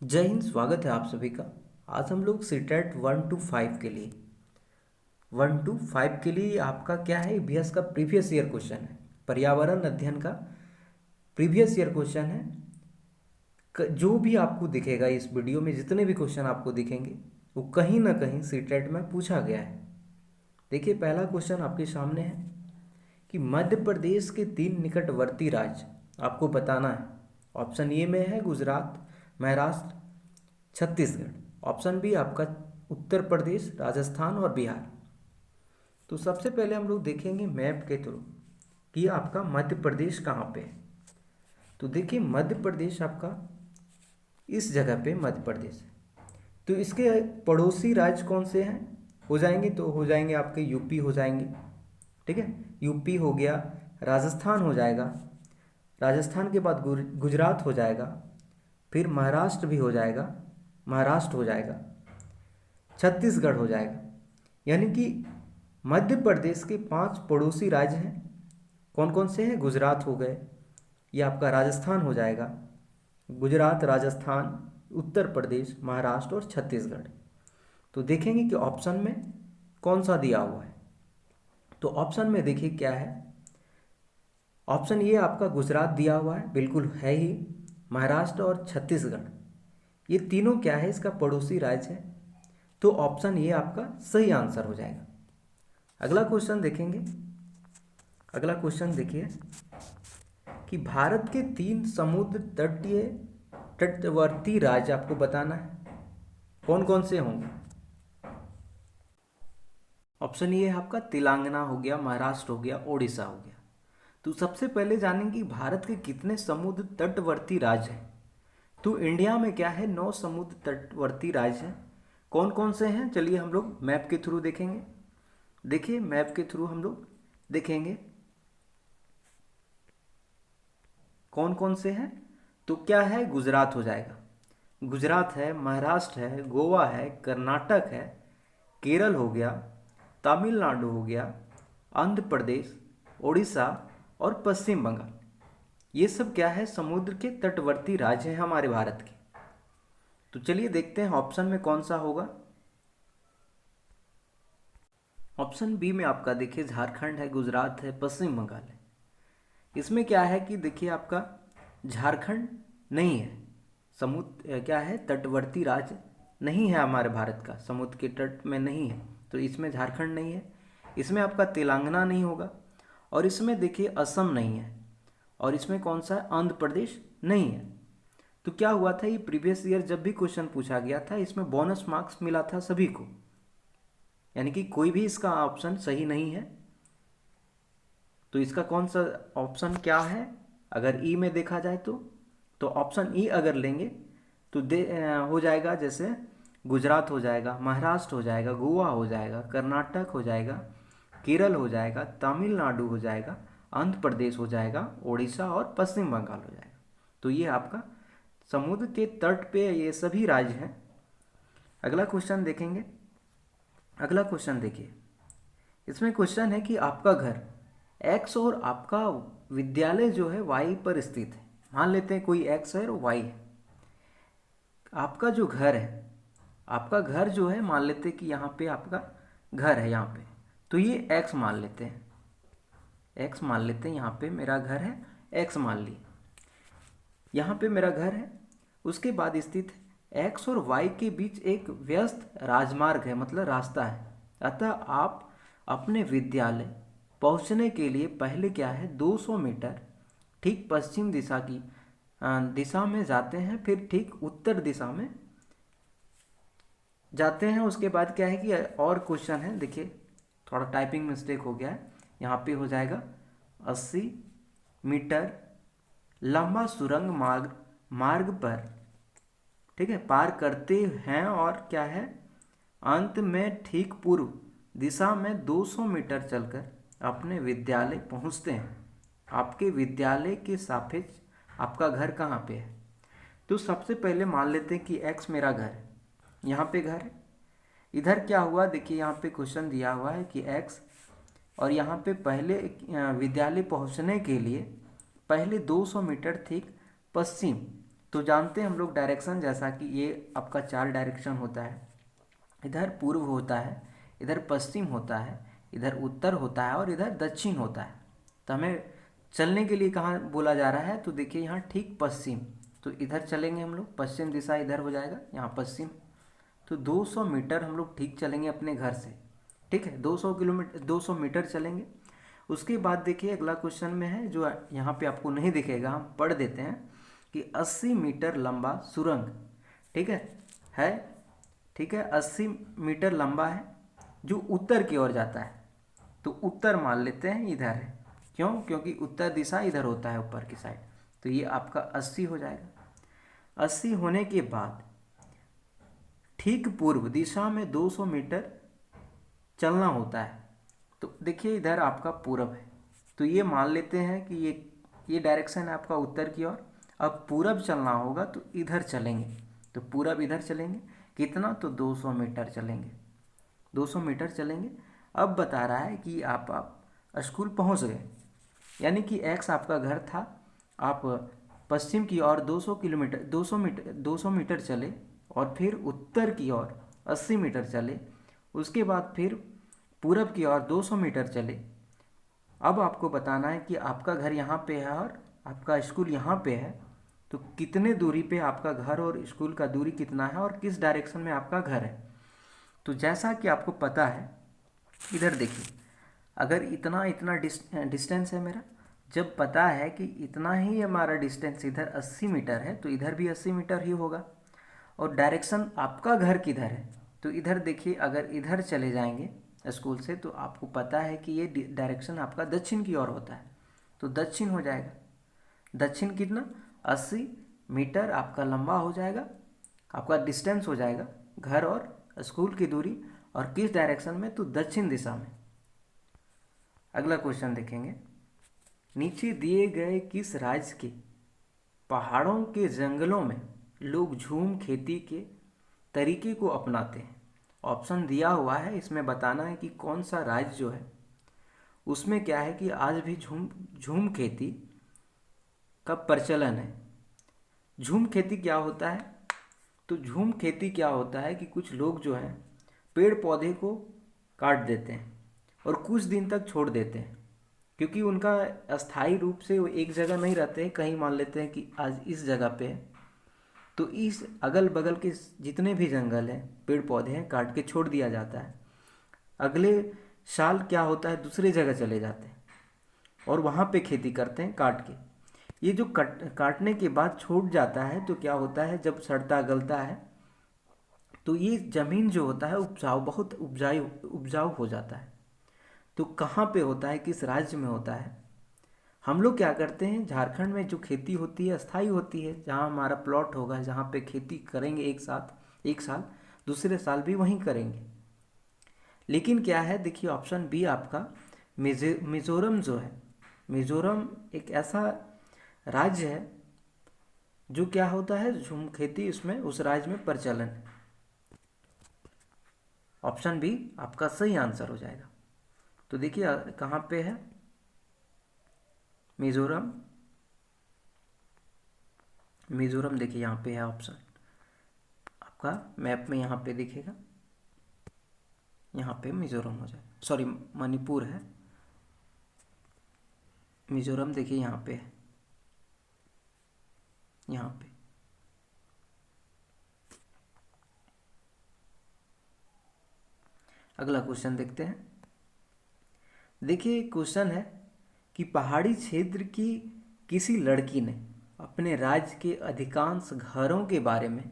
जय हिंद। स्वागत है आप सभी का। आज हम लोग सीटेट 1 to 5 के लिए 1 to 5 के लिए आपका क्या है, इतिहास का प्रीवियस ईयर क्वेश्चन है। पर्यावरण अध्ययन का प्रीवियस ईयर क्वेश्चन है। जो भी आपको दिखेगा इस वीडियो में, जितने भी क्वेश्चन आपको दिखेंगे वो कहीं ना कहीं सीटेट में पूछा गया है। देखिए, पहला क्वेश्चन आपके सामने है कि मध्य प्रदेश के 3 निकटवर्ती राज्य आपको बताना है। ऑप्शन ए में है गुजरात, महाराष्ट्र, छत्तीसगढ़। ऑप्शन बी आपका उत्तर प्रदेश, राजस्थान और बिहार। तो सबसे पहले हम लोग देखेंगे मैप के थ्रू कि आपका मध्य प्रदेश कहाँ पे है। तो देखिए, मध्य प्रदेश आपका इस जगह पे मध्य प्रदेश है। तो इसके पड़ोसी राज्य कौन से हैं हो जाएंगे, तो हो जाएंगे आपके यूपी हो जाएंगे। ठीक है, यूपी हो गया, राजस्थान हो जाएगा, राजस्थान के बाद गुजरात हो जाएगा, फिर महाराष्ट्र भी हो जाएगा, महाराष्ट्र हो जाएगा, छत्तीसगढ़ हो जाएगा। यानी कि मध्य प्रदेश के 5 पड़ोसी राज्य हैं। कौन कौन से हैं? गुजरात हो गए, ये आपका राजस्थान हो जाएगा, गुजरात, राजस्थान, उत्तर प्रदेश, महाराष्ट्र और छत्तीसगढ़। तो देखेंगे कि ऑप्शन में कौन सा दिया हुआ है। तो ऑप्शन में देखिए क्या है। ऑप्शन ये आपका गुजरात दिया हुआ है, बिल्कुल है ही। महाराष्ट्र और छत्तीसगढ़, ये तीनों क्या है, इसका पड़ोसी राज्य है। तो ऑप्शन ये आपका सही आंसर हो जाएगा। अगला क्वेश्चन देखेंगे। अगला क्वेश्चन देखिए कि भारत के 3 समुद्र तटीय तटवर्ती राज्य आपको बताना है, कौन कौन से होंगे। ऑप्शन ये है आपका तेलंगाना हो गया, महाराष्ट्र हो गया, ओडिशा हो गया। तो सबसे पहले जानेंगे कि भारत के कितने समुद्र तटवर्ती राज्य हैं। तो इंडिया में क्या है, 9 समुद्र तटवर्ती राज्य हैं। कौन कौन से हैं, चलिए हम लोग मैप के थ्रू देखेंगे। देखिए, मैप के थ्रू हम लोग देखेंगे कौन कौन से हैं। तो क्या है, गुजरात हो जाएगा, गुजरात है, महाराष्ट्र है, गोवा है, कर्नाटक है, केरल हो गया, तमिलनाडु हो गया, आंध्र प्रदेश, उड़ीसा और पश्चिम बंगाल। ये सब क्या है, समुद्र के तटवर्ती राज्य हैं हमारे भारत के। तो चलिए देखते हैं ऑप्शन में कौन सा होगा। ऑप्शन बी में आपका देखिए झारखंड है, गुजरात है, पश्चिम बंगाल है। इसमें क्या है कि देखिए आपका झारखंड नहीं है, समुद्र क्या है, तटवर्ती राज्य नहीं है हमारे भारत का, समुद्र के तट में नहीं है। तो इसमें झारखंड नहीं है, इसमें आपका तेलंगाना नहीं होगा, और इसमें देखिए असम नहीं है, और इसमें कौन सा है, आंध्र प्रदेश नहीं है। तो क्या हुआ था, ये प्रीवियस ईयर जब भी क्वेश्चन पूछा गया था, इसमें बोनस मार्क्स मिला था सभी को, यानी कि कोई भी इसका ऑप्शन सही नहीं है। तो इसका कौन सा ऑप्शन क्या है, अगर ई में देखा जाए तो ऑप्शन ई अगर लेंगे तो हो जाएगा, जैसे गुजरात हो जाएगा, महाराष्ट्र हो जाएगा, गोवा हो जाएगा, कर्नाटक हो जाएगा, केरल हो जाएगा, तमिलनाडु हो जाएगा, आंध्र प्रदेश हो जाएगा, उड़ीसा और पश्चिम बंगाल हो जाएगा। तो ये आपका समुद्र के तट पे ये सभी राज्य हैं। अगला क्वेश्चन देखेंगे। अगला क्वेश्चन देखिए, इसमें क्वेश्चन है कि आपका घर एक्स और आपका विद्यालय जो है वाई पर स्थित है। मान लेते हैं कोई एक्स है और वाई है। आपका जो घर है, आपका घर जो है, मान लेते हैं कि यहाँ पे आपका घर है यहाँ पे, तो ये एक्स मान लेते हैं, एक्स मान लेते हैं, यहाँ पे मेरा घर है, एक्स मान लिए, यहाँ पे मेरा घर है। उसके बाद स्थित एक्स और वाई के बीच एक व्यस्त राजमार्ग है, मतलब रास्ता है। अतः आप अपने विद्यालय पहुँचने के लिए पहले क्या है, 200 मीटर ठीक पश्चिम दिशा में जाते हैं, फिर ठीक उत्तर दिशा में जाते हैं। उसके बाद क्या है कि और क्वेश्चन है, देखिए थोड़ा टाइपिंग मिस्टेक हो गया है, यहाँ पे हो जाएगा 80 मीटर लंबा सुरंग मार्ग पर, ठीक है, पार करते हैं, और क्या है, अंत में ठीक पूर्व दिशा में 200 मीटर चलकर अपने विद्यालय पहुंचते हैं। आपके विद्यालय के सापेक्ष आपका घर कहाँ पे है। तो सबसे पहले मान लेते हैं कि एक्स मेरा घर है, यहाँ पे घर है। इधर क्या हुआ, देखिए यहाँ पे क्वेश्चन दिया हुआ है कि एक्स, और यहाँ पे पहले विद्यालय पहुँचने के लिए पहले 200 मीटर ठीक पश्चिम, तो जानते हैं हम लोग डायरेक्शन, जैसा कि ये आपका 4 डायरेक्शन होता है। इधर पूर्व होता है, इधर पश्चिम होता है, इधर उत्तर होता है और इधर दक्षिण होता है। तो हमें चलने के लिए कहाँ बोला जा रहा है, तो देखिए यहाँ ठीक पश्चिम, तो इधर चलेंगे हम लोग, पश्चिम दिशा इधर हो जाएगा, यहाँ पश्चिम। तो 200 मीटर हम लोग ठीक चलेंगे अपने घर से, ठीक है, 200 मीटर चलेंगे। उसके बाद देखिए अगला क्वेश्चन में है, जो यहाँ पे आपको नहीं दिखेगा, हम पढ़ देते हैं कि 80 मीटर लंबा सुरंग, ठीक है, ठीक है, 80 मीटर लंबा है जो उत्तर की ओर जाता है। तो उत्तर मान लेते हैं इधर है, क्यों? क्योंकि उत्तर दिशा इधर होता है ऊपर की साइड। तो ये आपका 80 हो जाएगा। 80 होने के बाद ठीक पूर्व दिशा में 200 मीटर चलना होता है। तो देखिए इधर आपका पूरब है, तो ये मान लेते हैं कि ये डायरेक्शन है आपका उत्तर की ओर। अब पूरब चलना होगा तो इधर चलेंगे, तो पूरब इधर चलेंगे, कितना? तो 200 मीटर चलेंगे, 200 मीटर चलेंगे। अब बता रहा है कि आप स्कूल पहुंच गए, यानी कि एक्स आपका घर था, आप पश्चिम की ओर 200 मीटर चले और फिर उत्तर की ओर 80 मीटर चले, उसके बाद फिर पूरब की ओर 200 मीटर चले। अब आपको बताना है कि आपका घर यहाँ पे है और आपका स्कूल यहाँ पे है, तो कितने दूरी पे आपका घर और स्कूल का दूरी कितना है और किस डायरेक्शन में आपका घर है। तो जैसा कि आपको पता है, इधर देखिए, अगर इतना इतना डिस्टेंस है मेरा, जब पता है कि इतना ही हमारा डिस्टेंस इधर 80 मीटर है, तो इधर भी 80 मीटर ही होगा। और डायरेक्शन आपका घर किधर है, तो इधर देखिए, अगर इधर चले जाएंगे स्कूल से, तो आपको पता है कि ये डायरेक्शन आपका दक्षिण की ओर होता है, तो दक्षिण हो जाएगा। दक्षिण कितना? 80 मीटर आपका लंबा हो जाएगा, आपका डिस्टेंस हो जाएगा घर और स्कूल की दूरी, और किस डायरेक्शन में? तो दक्षिण दिशा में। अगला क्वेश्चन देखेंगे, नीचे दिए गए किस राज्य के पहाड़ों के जंगलों में लोग झूम खेती के तरीके को अपनाते हैं? ऑप्शन दिया हुआ है, इसमें बताना है कि कौन सा राज्य जो है उसमें क्या है कि आज भी झूम खेती का प्रचलन है। झूम खेती क्या होता है? तो झूम खेती क्या होता है कि कुछ लोग जो हैं पेड़ पौधे को काट देते हैं और कुछ दिन तक छोड़ देते हैं, क्योंकि उनका अस्थायी रूप से वो एक जगह नहीं रहते हैं, कहीं मान लेते हैं कि आज इस जगह पे है, तो इस अगल बगल के जितने भी जंगल हैं, पेड़ पौधे हैं, काट के छोड़ दिया जाता है। अगले साल क्या होता है, दूसरे जगह चले जाते हैं और वहाँ पे खेती करते हैं काट के। ये जो काटने के बाद छूट जाता है, तो क्या होता है, जब सड़ता गलता है तो ये ज़मीन जो होता है बहुत उपजाऊ हो जाता है। तो कहाँ पे होता है, किस राज्य में होता है? हम लोग क्या करते हैं, झारखंड में जो खेती होती है अस्थाई होती है, जहाँ हमारा प्लॉट होगा, जहाँ पे खेती करेंगे एक साल, दूसरे साल भी वहीं करेंगे। लेकिन क्या है, देखिए ऑप्शन बी आपका मिज़ोरम जो है, मिज़ोरम एक ऐसा राज्य है जो क्या होता है, झूम खेती उसमें उस राज्य में प्रचलन है। ऑप्शन बी आपका सही आंसर हो जाएगा। तो देखिए कहाँ पे है मिज़ोरम, मिज़ोरम देखिए यहाँ पे है ऑप्शन, आपका मैप में यहाँ पे दिखेगा, यहाँ पे मिज़ोरम हो जाए, सॉरी मणिपुर है, मिज़ोरम देखिए यहाँ पे है, यहाँ पे। अगला क्वेश्चन देखते हैं। देखिए क्वेश्चन है कि पहाड़ी क्षेत्र की किसी लड़की ने अपने राज्य के अधिकांश घरों के बारे में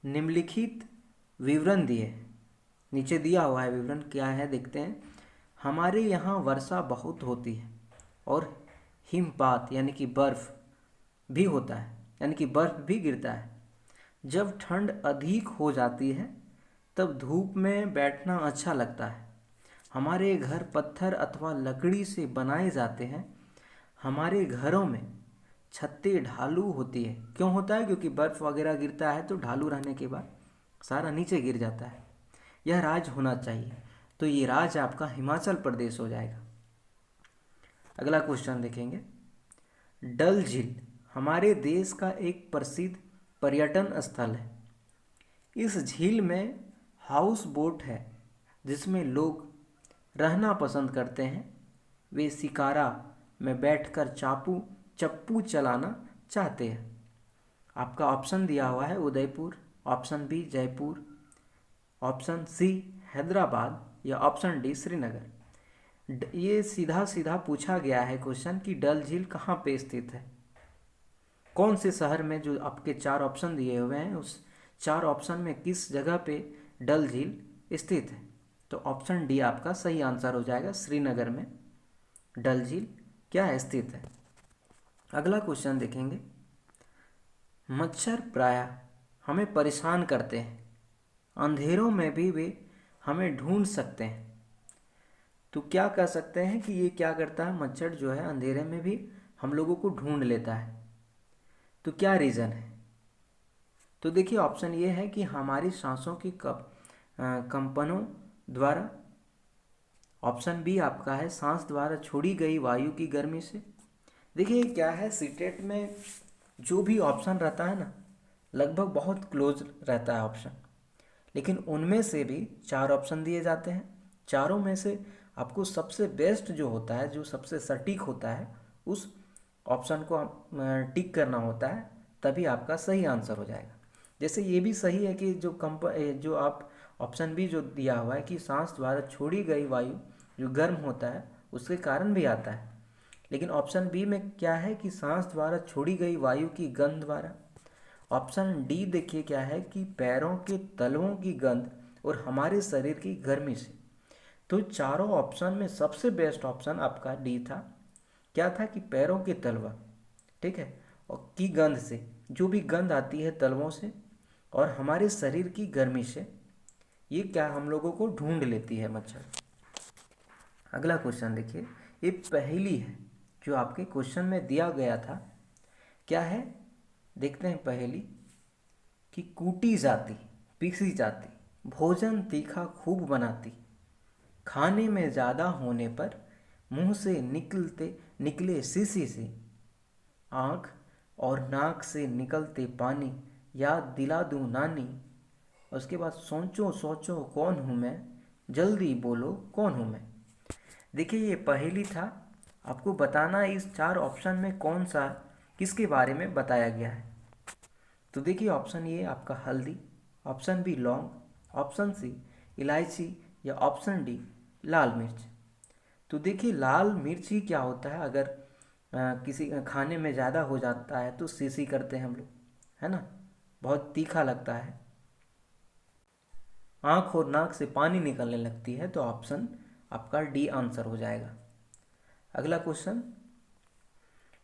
निम्नलिखित विवरण दिए हैं। नीचे दिया हुआ है विवरण, क्या है देखते हैं। हमारे यहाँ वर्षा बहुत होती है और हिमपात यानी कि बर्फ़ भी होता है, यानी कि बर्फ़ भी गिरता है। जब ठंड अधिक हो जाती है तब धूप में बैठना अच्छा लगता है। हमारे घर पत्थर अथवा लकड़ी से बनाए जाते हैं। हमारे घरों में छतें ढालू होती है। क्यों होता है? क्योंकि बर्फ़ वगैरह गिरता है तो ढालू रहने के बाद सारा नीचे गिर जाता है। यह राज्य होना चाहिए, तो ये राज्य आपका हिमाचल प्रदेश हो जाएगा। अगला क्वेश्चन देखेंगे। डल झील हमारे देश का एक प्रसिद्ध पर्यटन स्थल है। इस झील में हाउस बोट है जिसमें लोग रहना पसंद करते हैं। वे शिकारा में बैठकर चप्पू चलाना चाहते हैं। आपका ऑप्शन दिया हुआ है Udaipur, option B Jaipur, option C Hyderabad या ऑप्शन डी श्रीनगर। ये सीधा सीधा पूछा गया है क्वेश्चन कि डल झील कहाँ पे स्थित है, कौन से शहर में। जो आपके चार ऑप्शन दिए हुए हैं उस चार ऑप्शन में किस जगह पे डल झील स्थित है। तो ऑप्शन डी आपका सही आंसर हो जाएगा, श्रीनगर में डल झील क्या स्थित है। अगला क्वेश्चन देखेंगे। मच्छर प्रायः हमें परेशान करते हैं, अंधेरों में भी वे हमें ढूंढ सकते हैं। तो क्या कह सकते हैं कि ये क्या करता है, मच्छर जो है अंधेरे में भी हम लोगों को ढूंढ लेता है। तो क्या रीज़न है। तो देखिए ऑप्शन ये है कि हमारी सांसों की कंपनों द्वारा। ऑप्शन बी आपका है सांस द्वारा छोड़ी गई वायु की गर्मी से। देखिए क्या है, सीटेट में जो भी ऑप्शन रहता है ना, लगभग बहुत क्लोज रहता है ऑप्शन, लेकिन उनमें से भी चार ऑप्शन दिए जाते हैं। चारों में से आपको सबसे बेस्ट जो होता है, जो सबसे सटीक होता है, उस ऑप्शन को टिक करना होता है, तभी आपका सही आंसर हो जाएगा। जैसे ये भी सही है कि जो आप ऑप्शन बी जो दिया हुआ है कि सांस द्वारा छोड़ी गई वायु जो गर्म होता है उसके कारण भी आता है, लेकिन ऑप्शन बी में क्या है कि सांस द्वारा छोड़ी गई वायु की गंध द्वारा। ऑप्शन डी देखिए क्या है कि पैरों के तलवों की गंध और हमारे शरीर की गर्मी से। तो चारों ऑप्शन में सबसे बेस्ट ऑप्शन आपका डी था। क्या था कि पैरों के तलवा, ठीक है, और की गंध से, जो भी गंध आती है तलवों से और हमारे शरीर की गर्मी से, ये क्या हम लोगों को ढूंढ लेती है मच्छर। अगला क्वेश्चन देखिए, ये पहेली है जो आपके क्वेश्चन में दिया गया था। क्या है देखते हैं पहेली कि कूटी जाती, पीसी जाती, भोजन तीखा खूब बनाती, खाने में ज़्यादा होने पर मुंह से निकले शीशी से, आँख और नाक से निकलते पानी, याद दिला दूँ नानी। उसके बाद सोचो सोचो कौन हूँ मैं, जल्दी बोलो कौन हूँ मैं। देखिए ये पहेली था, आपको बताना इस चार ऑप्शन में कौन सा किसके बारे में बताया गया है। तो देखिए ऑप्शन ए आपका हल्दी, ऑप्शन बी लौंग, ऑप्शन सी इलायची या ऑप्शन डी लाल मिर्च। तो देखिए लाल मिर्च ही क्या होता है, अगर किसी खाने में ज़्यादा हो जाता है तो शीशी करते हैं हम लोग, है ना, बहुत तीखा लगता है, आँख और नाक से पानी निकलने लगती है। तो ऑप्शन आपका डी आंसर हो जाएगा। अगला क्वेश्चन,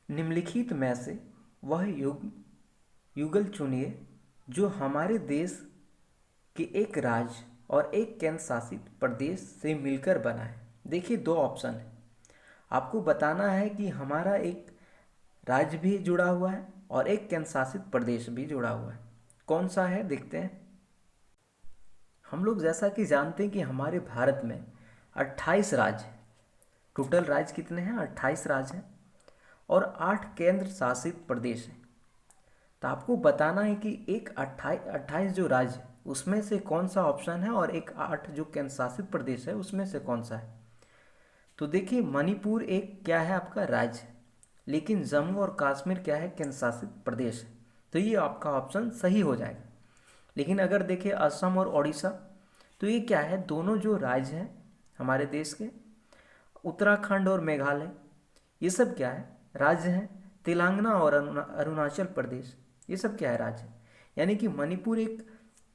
निम्नलिखित में से वह युगल चुनिए जो हमारे देश के एक राज्य और एक केंद्र शासित प्रदेश से मिलकर बना है। देखिए दो ऑप्शन है, आपको बताना है कि हमारा एक राज्य भी जुड़ा हुआ है और एक केंद्र शासित प्रदेश भी जुड़ा हुआ है। कौन सा है देखते हैं। हम लोग जैसा कि जानते हैं कि हमारे भारत में 28 राज्य हैं। टोटल राज्य कितने हैं, 28 राज्य हैं और 8 केंद्र शासित प्रदेश हैं। तो आपको बताना है कि एक 28 जो राज्य उसमें से कौन सा ऑप्शन है और एक 8 जो केंद्र शासित प्रदेश है उसमें से कौन सा है। तो देखिए मणिपुर एक क्या है आपका राज्य, लेकिन जम्मू और कश्मीर क्या है, केंद्र शासित प्रदेश है। तो ये आपका ऑप्शन सही हो जाएगा। लेकिन अगर देखिए असम और उड़ीसा, तो ये क्या है, दोनों जो राज्य हैं हमारे देश के, उत्तराखंड और मेघालय, ये सब क्या है राज्य हैं। तेलंगाना और अरुणाचल प्रदेश, ये सब क्या है राज्य। यानी कि मणिपुर एक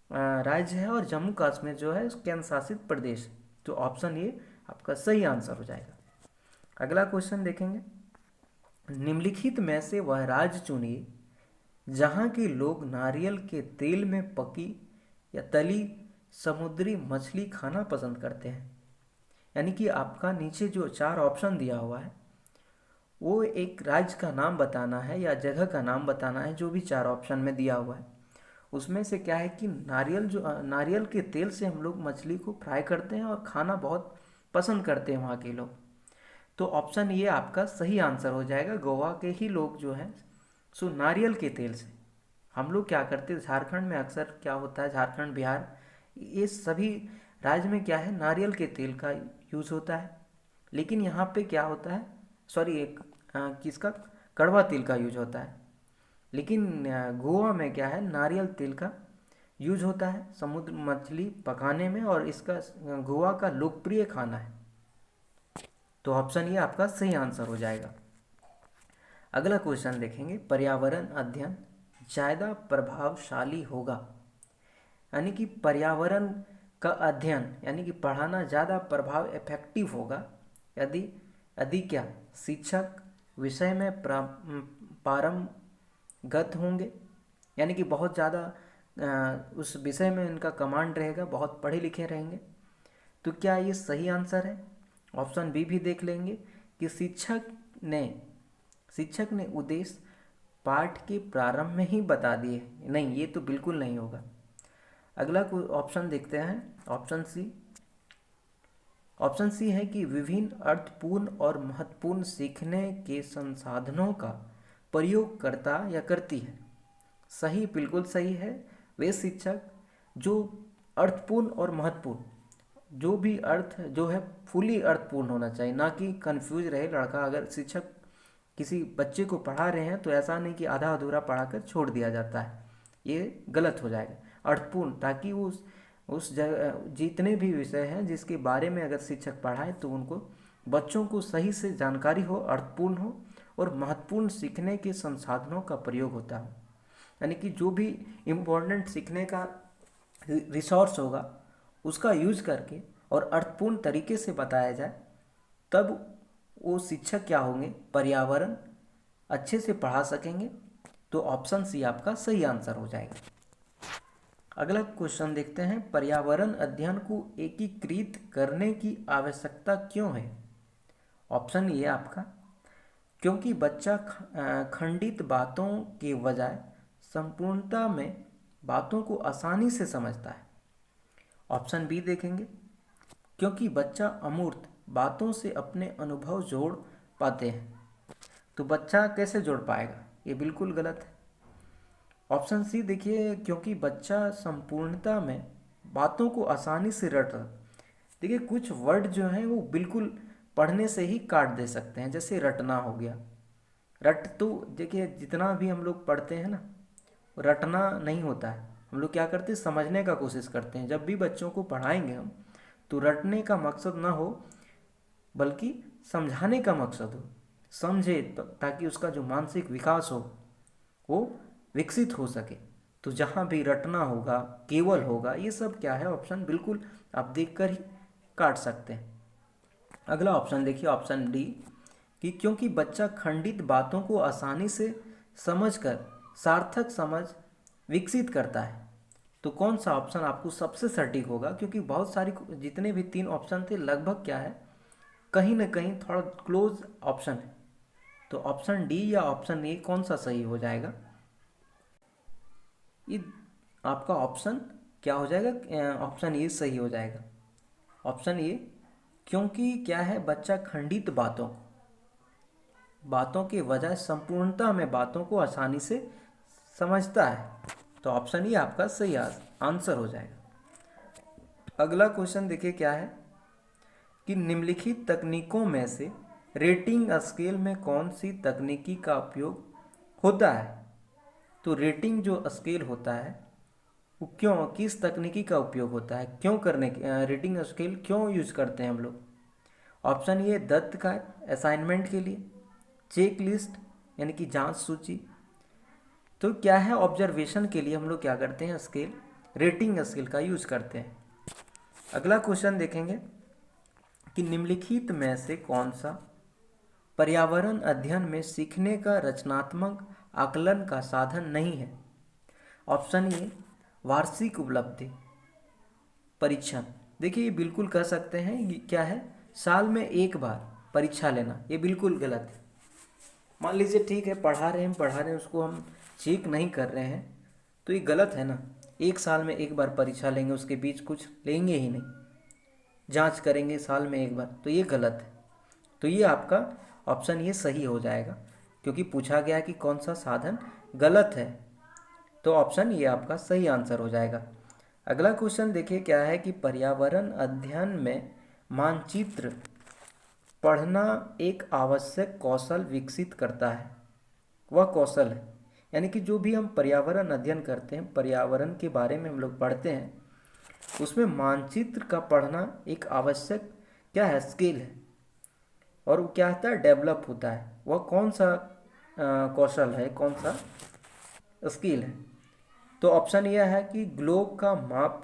राज्य है और जम्मू कश्मीर जो है केंद्र शासित प्रदेश है। तो ऑप्शन ये आपका सही आंसर हो जाएगा। अगला क्वेश्चन देखेंगे, निम्नलिखित में से वह राज्य चुनिए जहाँ के लोग नारियल के तेल में पकी या तली समुद्री मछली खाना पसंद करते हैं। यानी कि आपका नीचे जो चार ऑप्शन दिया हुआ है वो एक राज्य का नाम बताना है या जगह का नाम बताना है, जो भी चार ऑप्शन में दिया हुआ है उसमें से क्या है कि नारियल के तेल से हम लोग मछली को फ्राई करते हैं और खाना बहुत पसंद करते हैं वहाँ के लोग। तो ऑप्शन ये आपका सही आंसर हो जाएगा, गोवा के ही लोग जो हैं सो नारियल के तेल से हम लोग क्या करते हैं, झारखंड में अक्सर क्या होता है, झारखंड बिहार ये सभी राज्य में क्या है, नारियल के तेल का यूज़ होता है। लेकिन यहाँ पे क्या होता है, सॉरी एक किसका, कड़वा तेल का यूज होता है। लेकिन गोवा में क्या है, नारियल तेल का यूज होता है समुद्र मछली पकाने में, और इसका गोवा का लोकप्रिय खाना है। तो ऑप्शन ये आपका सही आंसर हो जाएगा। अगला क्वेश्चन देखेंगे, पर्यावरण अध्ययन ज़्यादा प्रभावशाली होगा, यानी कि पर्यावरण का अध्ययन यानी कि पढ़ाना ज़्यादा प्रभाव इफेक्टिव होगा यदि यदि क्या शिक्षक विषय में पारंगत होंगे, यानी कि बहुत ज़्यादा उस विषय में इनका कमांड रहेगा, बहुत पढ़े लिखे रहेंगे। तो क्या ये सही आंसर है? ऑप्शन बी भी देख लेंगे कि शिक्षक ने उद्देश्य पाठ के प्रारंभ में ही बता दिए। नहीं, ये तो बिल्कुल नहीं होगा। अगला कोई ऑप्शन देखते हैं, ऑप्शन सी है कि विभिन्न अर्थपूर्ण और महत्वपूर्ण सीखने के संसाधनों का प्रयोग करता या करती है। सही, बिल्कुल सही है। वे शिक्षक जो अर्थपूर्ण और महत्वपूर्ण, जो भी अर्थ जो है फुली अर्थपूर्ण होना चाहिए, ना कि कंफ्यूज रहे लड़का। अगर शिक्षक किसी बच्चे को पढ़ा रहे हैं तो ऐसा नहीं कि आधा अधूरा पढ़ाकर छोड़ दिया जाता है, ये गलत हो जाएगा। अर्थपूर्ण, ताकि उस जगह जितने भी विषय हैं जिसके बारे में अगर शिक्षक पढ़ाए तो उनको बच्चों को सही से जानकारी हो, अर्थपूर्ण हो और महत्वपूर्ण सीखने के संसाधनों का प्रयोग होता हो। यानी कि जो भी इम्पोर्टेंट सीखने का रिसोर्स होगा उसका यूज करके और अर्थपूर्ण तरीके से बताया जाए, तब वो शिक्षक क्या होंगे, पर्यावरण अच्छे से पढ़ा सकेंगे। तो ऑप्शन सी आपका सही आंसर हो जाएगा। अगला क्वेश्चन देखते हैं, पर्यावरण अध्ययन को एकीकृत करने की आवश्यकता क्यों है? ऑप्शन ये आपका, क्योंकि बच्चा खंडित बातों के बजाय संपूर्णता में बातों को आसानी से समझता है। ऑप्शन बी देखेंगे, क्योंकि बच्चा अमूर्त बातों से अपने अनुभव जोड़ पाते हैं। तो बच्चा कैसे जोड़ पाएगा, ये बिल्कुल गलत है। ऑप्शन सी देखिए, क्योंकि बच्चा संपूर्णता में बातों को आसानी से रट रहा। देखिए कुछ वर्ड जो हैं वो बिल्कुल पढ़ने से ही काट दे सकते हैं, जैसे रटना हो गया। रट तो देखिए जितना भी हम लोग पढ़ते हैं ना, रटना नहीं होता है। हम लोग क्या करते हैं, समझने का कोशिश करते हैं। जब भी बच्चों को पढ़ाएंगे हम, तो रटने का मकसद ना हो बल्कि समझाने का मकसद हो, समझे ताकि उसका जो मानसिक विकास हो वो विकसित हो सके। तो जहाँ भी रटना होगा, केवल होगा, ये सब क्या है, ऑप्शन बिल्कुल आप देखकर ही काट सकते हैं। अगला ऑप्शन देखिए, ऑप्शन डी, कि क्योंकि बच्चा खंडित बातों को आसानी से समझकर सार्थक समझ विकसित करता है। तो कौन सा ऑप्शन आपको सबसे सटीक होगा? क्योंकि बहुत सारी जितने भी 3 ऑप्शन थे लगभग क्या है, कहीं ना कहीं थोड़ा क्लोज ऑप्शन है। तो ऑप्शन डी या ऑप्शन ए कौन सा सही हो जाएगा? ये आपका ऑप्शन क्या हो जाएगा, ऑप्शन ए सही हो जाएगा। ऑप्शन ए, क्योंकि क्या है, बच्चा खंडित बातों के वजह संपूर्णता में बातों को आसानी से समझता है। तो ऑप्शन ए आपका सही आंसर हो जाएगा। अगला क्वेश्चन देखिए क्या है, कि निम्नलिखित तकनीकों में से रेटिंग स्केल में कौन सी तकनीकी का उपयोग होता है? तो रेटिंग जो स्केल होता है वो क्यों, किस तकनीकी का उपयोग होता है, क्यों करने रेटिंग स्केल क्यों यूज करते हैं हम लोग? ऑप्शन ये, दत्त का असाइनमेंट के लिए, चेक लिस्ट यानी कि जांच सूची। तो क्या है, ऑब्जर्वेशन के लिए हम लोग क्या करते हैं, स्केल, रेटिंग स्केल का यूज करते हैं। अगला क्वेश्चन देखेंगे कि निम्नलिखित में से कौन सा पर्यावरण अध्ययन में सीखने का रचनात्मक आकलन का साधन नहीं है? ऑप्शन ए, वार्षिक उपलब्धि परीक्षण। देखिए ये बिल्कुल कह सकते हैं, ये क्या है, साल में एक बार परीक्षा लेना, ये बिल्कुल गलत है। मान लीजिए ठीक है, पढ़ा रहे हैं, उसको हम चेक नहीं कर रहे हैं, तो ये गलत है ना। एक साल में एक बार परीक्षा लेंगे, उसके बीच कुछ लेंगे ही नहीं, जांच करेंगे साल में एक बार, तो ये गलत है। तो ये आपका ऑप्शन ये सही हो जाएगा, क्योंकि पूछा गया है कि कौन सा साधन गलत है। तो ऑप्शन ये आपका सही आंसर हो जाएगा। अगला क्वेश्चन देखिए क्या है कि पर्यावरण अध्ययन में मानचित्र पढ़ना एक आवश्यक कौशल विकसित करता है। वह कौशल है, यानी कि जो भी हम पर्यावरण अध्ययन करते हैं, पर्यावरण के बारे में हम लोग पढ़ते हैं, उसमें मानचित्र का पढ़ना एक आवश्यक क्या है, स्किल है। और वो क्या होता है, डेवलप होता है। वह कौन सा कौशल है, कौन सा स्किल है। तो ऑप्शन यह है कि ग्लोब का माप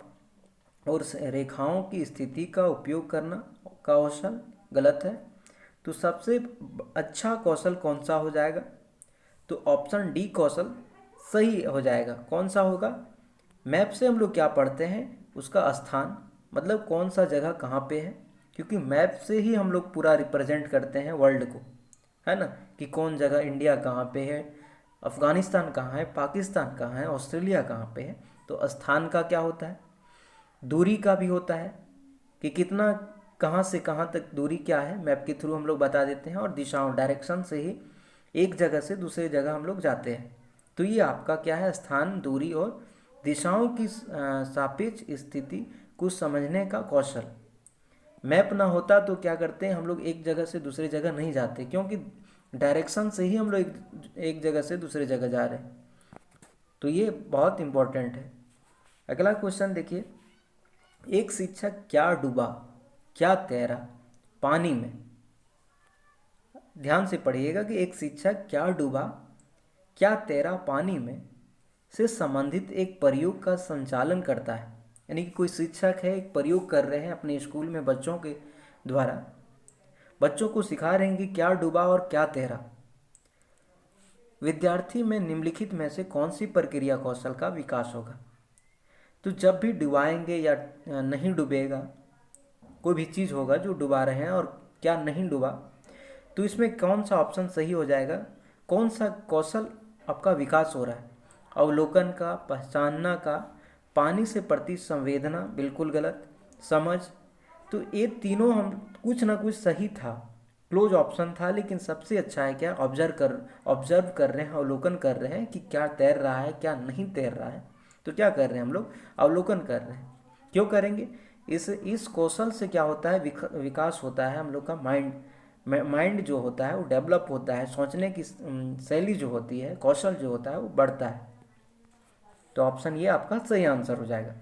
और रेखाओं की स्थिति का उपयोग करना कौशल गलत है। तो सबसे अच्छा कौशल कौन सा हो जाएगा, तो ऑप्शन डी कौशल सही हो जाएगा। कौन सा होगा, मैप से हम लोग क्या पढ़ते हैं, उसका स्थान, मतलब कौन सा जगह कहाँ पे है, क्योंकि मैप से ही हम लोग पूरा रिप्रेजेंट करते हैं वर्ल्ड को, है ना, कि कौन जगह इंडिया कहाँ पे है, अफ़गानिस्तान कहाँ है, पाकिस्तान कहाँ है, ऑस्ट्रेलिया कहाँ पे है। तो स्थान का क्या होता है, दूरी का भी होता है कि कितना कहाँ से कहाँ तक दूरी क्या है, मैप के थ्रू हम लोग बता देते हैं। और दिशाओं, डायरेक्शन से ही एक जगह से दूसरे जगह हम लोग जाते हैं। तो ये आपका क्या है, स्थान, दूरी और दिशाओं की सापेक्ष स्थिति को समझने का कौशल। मैप ना होता तो क्या करते हैं हम लोग, एक जगह से दूसरी जगह नहीं जाते, क्योंकि डायरेक्शन से ही हम लोग एक जगह से दूसरी जगह जा रहे हैं। तो ये बहुत इम्पोर्टेंट है। अगला क्वेश्चन देखिए, एक शिक्षक क्या डूबा क्या तैरा पानी में। ध्यान से पढ़िएगा कि एक शिक्षक क्या डूबा क्या तैरा पानी में से संबंधित एक प्रयोग का संचालन करता है। यानी कि कोई शिक्षक है, एक प्रयोग कर रहे हैं अपने स्कूल में बच्चों के द्वारा, बच्चों को सिखा रहे हैं कि क्या डूबा और क्या तैरा। विद्यार्थी में निम्नलिखित में से कौन सी प्रक्रिया कौशल का विकास होगा। तो जब भी डुबाएंगे या नहीं डूबेगा, कोई भी चीज़ होगा जो डुबा रहे हैं और क्या नहीं डूबा, तो इसमें कौन सा ऑप्शन सही हो जाएगा, कौन सा कौशल आपका विकास हो रहा है। अवलोकन का, पहचानना का, पानी से प्रति संवेदना बिल्कुल गलत, समझ। तो ये तीनों हम कुछ ना कुछ सही था, क्लोज ऑप्शन था, लेकिन सबसे अच्छा है क्या, ऑब्जर्व कर रहे हैं, अवलोकन कर रहे हैं कि क्या तैर रहा है क्या नहीं तैर रहा है। तो क्या कर रहे हैं हम लोग, अवलोकन कर रहे हैं। क्यों करेंगे, इस कौशल से क्या होता है, विकास होता है हम लोग का माइंड जो होता है वो डेवलप होता है, सोचने की शैली जो होती है, कौशल जो होता है वो बढ़ता है। तो ऑप्शन ये आपका सही आंसर हो जाएगा।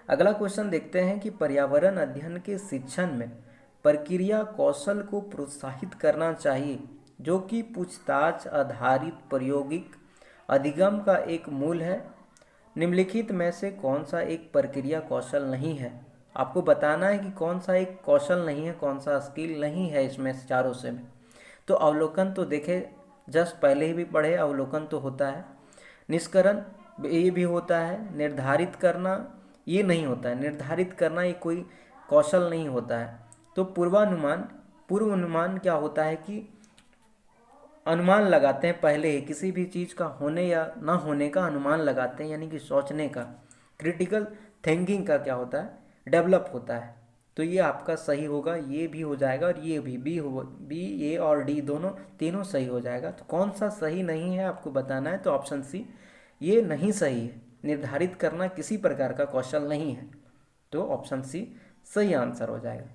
अगला क्वेश्चन देखते हैं कि पर्यावरण अध्ययन के शिक्षण में प्रक्रिया कौशल को प्रोत्साहित करना चाहिए, जो कि पूछताछ आधारित प्रायोगिक अधिगम का एक मूल है। निम्नलिखित में से कौन सा एक प्रक्रिया कौशल नहीं है। आपको बताना है कि कौन सा एक कौशल नहीं है, कौन सा स्किल नहीं है इसमें चारों से में। तो अवलोकन तो देखे, जस्ट पहले ही भी पढ़े, अवलोकन तो होता है। निष्करण ये भी होता है। निर्धारित करना ये नहीं होता है, निर्धारित करना ये कोई कौशल नहीं होता है। तो पूर्वानुमान क्या होता है कि अनुमान लगाते हैं, पहले ही किसी भी चीज़ का होने या ना होने का अनुमान लगाते हैं, यानी कि सोचने का, क्रिटिकल थिंकिंग का क्या होता है, डेवलप होता है। तो ये आपका सही होगा, ये भी हो जाएगा और ये भी बी, ए और डी दोनों तीनों सही हो जाएगा। तो कौन सा सही नहीं है आपको बताना है, तो ऑप्शन सी ये नहीं सही है, निर्धारित करना किसी प्रकार का कौशल नहीं है। तो ऑप्शन सी सही आंसर हो जाएगा।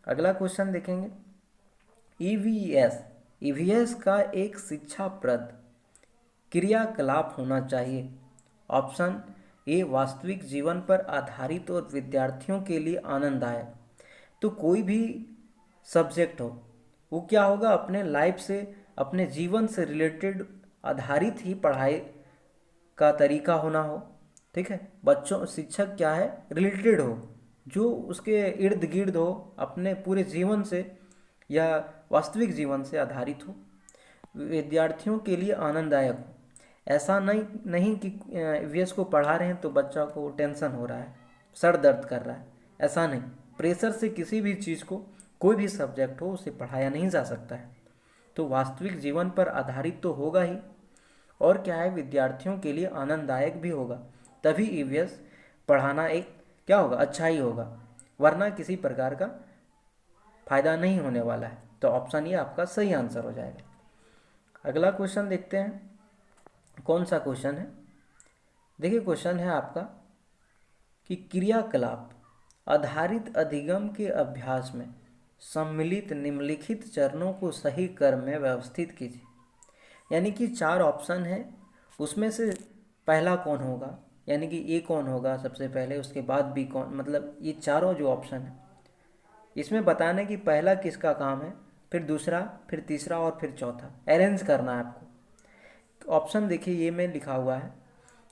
अगला क्वेश्चन देखेंगे, ईवीएस का एक शिक्षाप्रद क्रियाकलाप होना चाहिए। ऑप्शन ए वास्तविक जीवन पर आधारित और विद्यार्थियों के लिए आनंददायक। तो कोई भी सब्जेक्ट हो वो क्या होगा, अपने लाइफ से, अपने जीवन से रिलेटेड आधारित ही पढ़ाई का तरीका होना हो। ठीक है, बच्चों शिक्षक क्या है, रिलेटेड हो, जो उसके इर्द गिर्द हो, अपने पूरे जीवन से या वास्तविक जीवन से आधारित हो, विद्यार्थियों के लिए आनंददायक हो। ऐसा नहीं कि ईवीएस को पढ़ा रहे हैं तो बच्चा को टेंशन हो रहा है, सर दर्द कर रहा है, ऐसा नहीं। प्रेशर से किसी भी चीज़ को, कोई भी सब्जेक्ट हो, उसे पढ़ाया नहीं जा सकता है। तो वास्तविक जीवन पर आधारित तो होगा ही, और क्या है, विद्यार्थियों के लिए आनंददायक भी होगा, तभी ईवीएस पढ़ाना एक क्या होगा, अच्छा ही होगा, वरना किसी प्रकार का फायदा नहीं होने वाला है। तो ऑप्शन ये आपका सही आंसर हो जाएगा। अगला क्वेश्चन देखते हैं कौन सा क्वेश्चन है। देखिए क्वेश्चन है आपका कि क्रियाकलाप आधारित अधिगम के अभ्यास में सम्मिलित निम्नलिखित चरणों को सही क्रम में व्यवस्थित कीजिए। यानी कि 4 ऑप्शन है, उसमें से पहला कौन होगा, यानी कि ए कौन होगा सबसे पहले, उसके बाद बी कौन, मतलब ये चारों जो ऑप्शन है इसमें बताने कि पहला किसका काम है, फिर दूसरा, फिर तीसरा और फिर चौथा अरेंज करना है आपको। ऑप्शन देखिए ये में लिखा हुआ है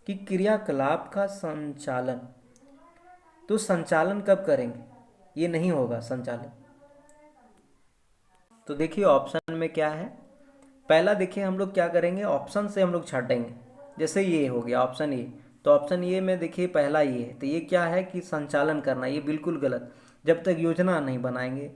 कि क्रियाकलाप का संचालन, तो संचालन कब करेंगे, ये नहीं होगा संचालन। तो देखिए ऑप्शन में क्या है, पहला देखिए हम लोग क्या करेंगे, ऑप्शन से हम लोग छाटेंगे। जैसे ये हो गया ऑप्शन ए, तो ऑप्शन ए में देखिए पहला ये है, तो ये क्या है कि संचालन करना, ये बिल्कुल गलत। जब तक योजना नहीं बनाएंगे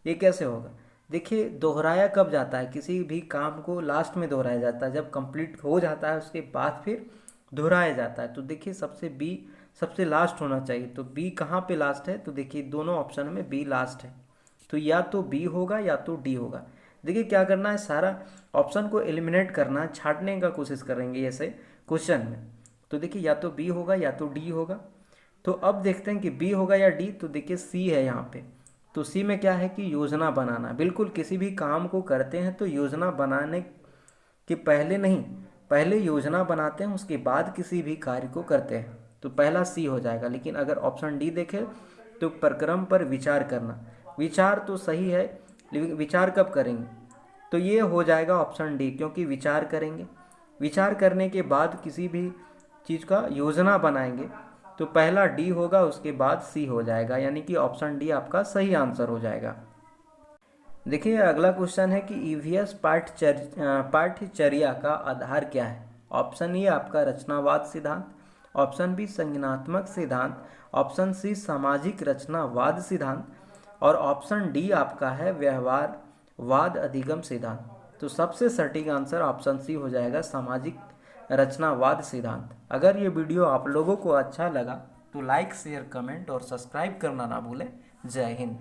ये कैसे होगा। देखिए दोहराया कब जाता है, किसी भी काम को लास्ट में दोहराया जाता है, जब कंप्लीट हो जाता है उसके बाद फिर दोहराया जाता है। तो देखिए सबसे बी सबसे लास्ट होना चाहिए, तो बी कहाँ पे लास्ट है, तो देखिए दोनों ऑप्शन में बी लास्ट है, तो या तो बी होगा या तो डी होगा। देखिए क्या करना है, सारा ऑप्शन को एलिमिनेट करना है, छांटने का कोशिश करेंगे ऐसे क्वेश्चन में। तो देखिए या तो बी होगा या तो डी होगा। तो अब देखते हैं कि बी होगा या डी, तो देखिए सी है यहाँ पे। तो सी में क्या है कि योजना बनाना, बिल्कुल किसी भी काम को करते हैं तो योजना बनाने के पहले नहीं, पहले योजना बनाते हैं उसके बाद किसी भी कार्य को करते हैं, तो पहला सी हो जाएगा। लेकिन अगर ऑप्शन डी देखें तो प्रक्रम पर विचार करना, विचार तो सही है लेकिन विचार कब करेंगे, तो ये हो जाएगा ऑप्शन डी, क्योंकि विचार करेंगे, विचार करने के बाद किसी भी चीज़ का योजना बनाएंगे, तो पहला डी होगा उसके बाद सी हो जाएगा, यानी कि ऑप्शन डी आपका सही आंसर हो जाएगा। देखिए अगला क्वेश्चन है कि ईवीएस पाठ्यचर्या का आधार क्या है। ऑप्शन ए आपका रचनावाद सिद्धांत, ऑप्शन बी संज्ञानात्मक सिद्धांत, ऑप्शन सी सामाजिक रचनावाद सिद्धांत और ऑप्शन डी आपका है व्यवहारवाद अधिगम सिद्धांत। तो सबसे सटीक आंसर ऑप्शन सी हो जाएगा, सामाजिक रचनावाद सिद्धांत। अगर ये वीडियो आप लोगों को अच्छा लगा तो लाइक शेयर कमेंट और सब्सक्राइब करना ना भूलें। जय हिंद।